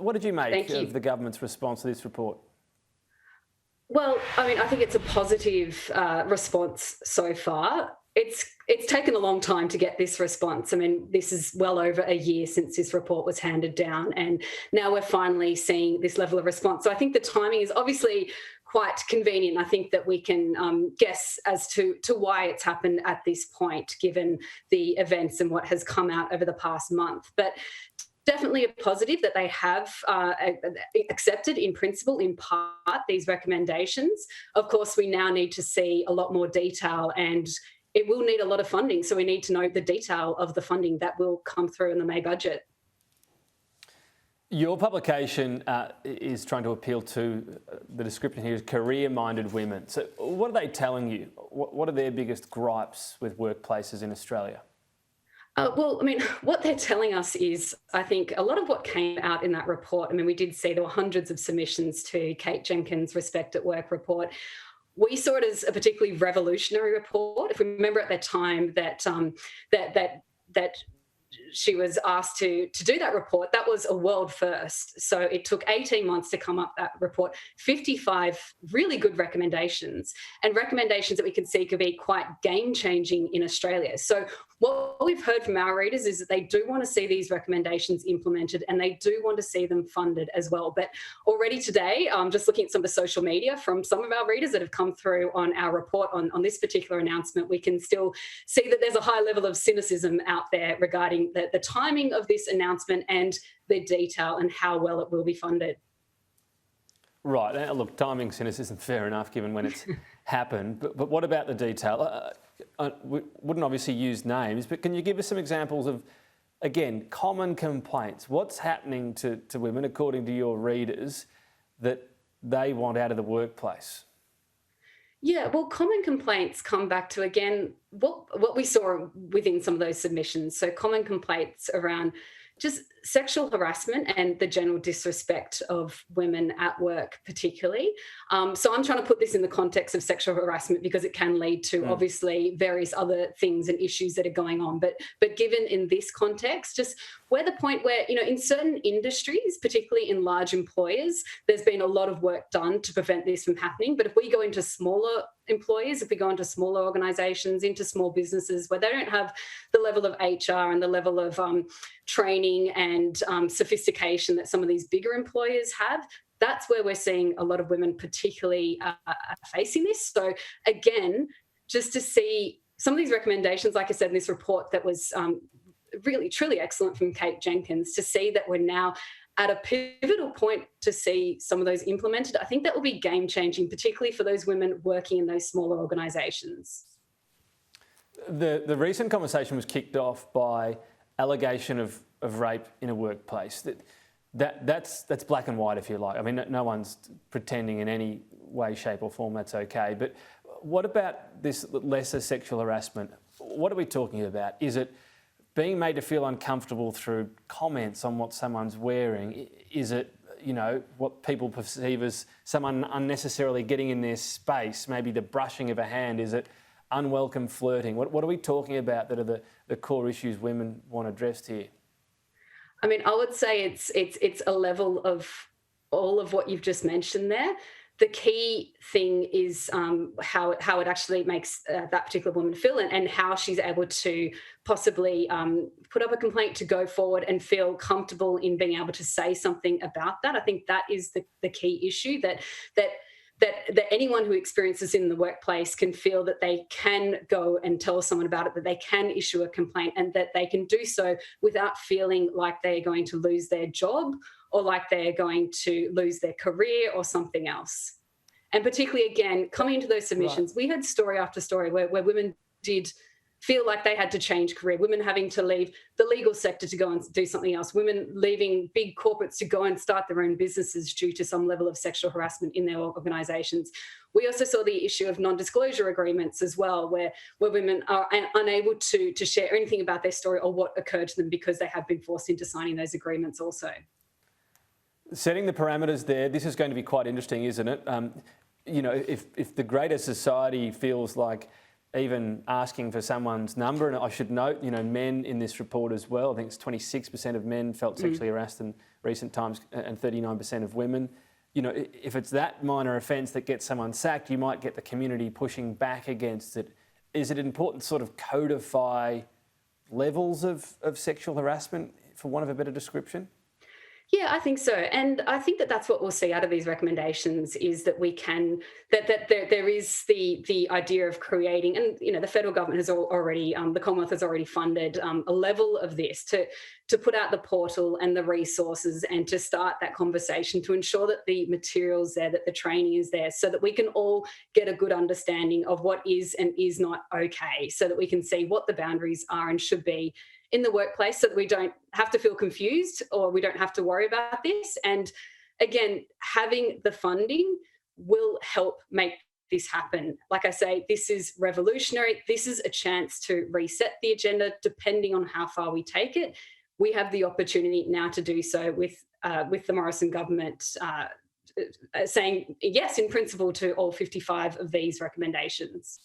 What did you make Thank you. of the government's response to this report? Well, I mean, I think it's a positive response so far. It's taken a long time to get this response. I mean, this is well over a year since this report was handed down, and now we're finally seeing this level of response. So I think the timing is obviously quite convenient. I think that we can guess as to why it's happened at this point, given the events and what has come out over the past month. But definitely a positive that they have accepted in principle, in part, these recommendations. Of course, we now need to see a lot more detail, and it will need a lot of funding. So we need to know the detail of the funding that will come through in the May budget. Your publication is trying to appeal to the description here is career-minded women. So what are they telling you? What are their biggest gripes with workplaces in Australia? Well, I mean, what they're telling us is, I think, a lot of what came out in that report. I mean, we did see there were hundreds of submissions to Kate Jenkins' Respect at Work report. We saw it as a particularly revolutionary report. If we remember at that time that that she was asked to do that report, that was a world first. So it took 18 months to come up that report, 55 really good recommendations, and recommendations that we can see could be quite game-changing in Australia. So what we've heard from our readers is that they do want to see these recommendations implemented, and they do want to see them funded as well. But already today, just looking at some of the social media from some of our readers that have come through on our report on this particular announcement, we can still see that there's a high level of cynicism out there regarding the timing of this announcement and the detail and how well it will be funded. Right. Now, look, timing cynicism, fair enough, given when it's happened. But what about the detail? We wouldn't obviously use names, but can you give us some examples of, again, common complaints? What's happening to women, according to your readers, that they want out of the workplace? Yeah, well, common complaints come back to, again, what we saw within some of those submissions. So common complaints around just sexual harassment and the general disrespect of women at work, particularly. So I'm trying to put this in the context of sexual harassment because it can lead to obviously various other things and issues that are going on. But given in this context, just we're the point where, in certain industries, particularly in large employers, there's been a lot of work done to prevent this from happening. But if we go into smaller employers, if we go into smaller organisations, into small businesses where they don't have the level of HR and the level of training and sophistication that some of these bigger employers have, that's where we're seeing a lot of women particularly facing this. So again, just to see some of these recommendations, like I said in this report that was really, truly excellent from Kate Jenkins, to see that we're now at a pivotal point to see some of those implemented, I think that will be game-changing, particularly for those women working in those smaller organisations. The recent conversation was kicked off by allegation of rape in a workplace. That's black and white, if you like. I mean, no one's pretending in any way, shape or form that's okay. But what about this lesser sexual harassment? What are we talking about? Is it being made to feel uncomfortable through comments on what someone's wearing? Is it, what people perceive as someone unnecessarily getting in their space, maybe the brushing of a hand? Is it unwelcome flirting? What are we talking about that are the core issues women want addressed here? I mean, I would say it's a level of all of what you've just mentioned there. The key thing is how it actually makes that particular woman feel, and how she's able to possibly put up a complaint, to go forward and feel comfortable in being able to say something about that. I think that is the key issue, that anyone who experiences in the workplace can feel that they can go and tell someone about it, that they can issue a complaint, and that they can do so without feeling like they're going to lose their job or like they're going to lose their career or something else. And particularly, again, coming into those submissions, we had story after story where women did feel like they had to change career, women having to leave the legal sector to go and do something else, women leaving big corporates to go and start their own businesses due to some level of sexual harassment in their organisations. We also saw the issue of non-disclosure agreements as well, where women are unable to share anything about their story or what occurred to them because they have been forced into signing those agreements also. Setting the parameters there, this is going to be quite interesting, isn't it? If the greater society feels like even asking for someone's number. And I should note, men in this report as well. I think it's 26% of men felt sexually harassed in recent times and 39% of women. If it's that minor offence that gets someone sacked, you might get the community pushing back against it. Is it important to sort of codify levels of sexual harassment, for want of a better description? Yeah, I think so. And I think that that's what we'll see out of these recommendations is that we can, that there is the idea of creating, and, the federal government has already, the Commonwealth has already funded a level of this to put out the portal and the resources and to start that conversation to ensure that the material's there, that the training is there, so that we can all get a good understanding of what is and is not okay, so that we can see what the boundaries are and should be in the workplace, so that we don't have to feel confused or we don't have to worry about this. And again, having the funding will help make this happen. Like I say, this is revolutionary. This is a chance to reset the agenda depending on how far we take it. We have the opportunity now to do so with the Morrison government saying yes in principle to all 55 of these recommendations.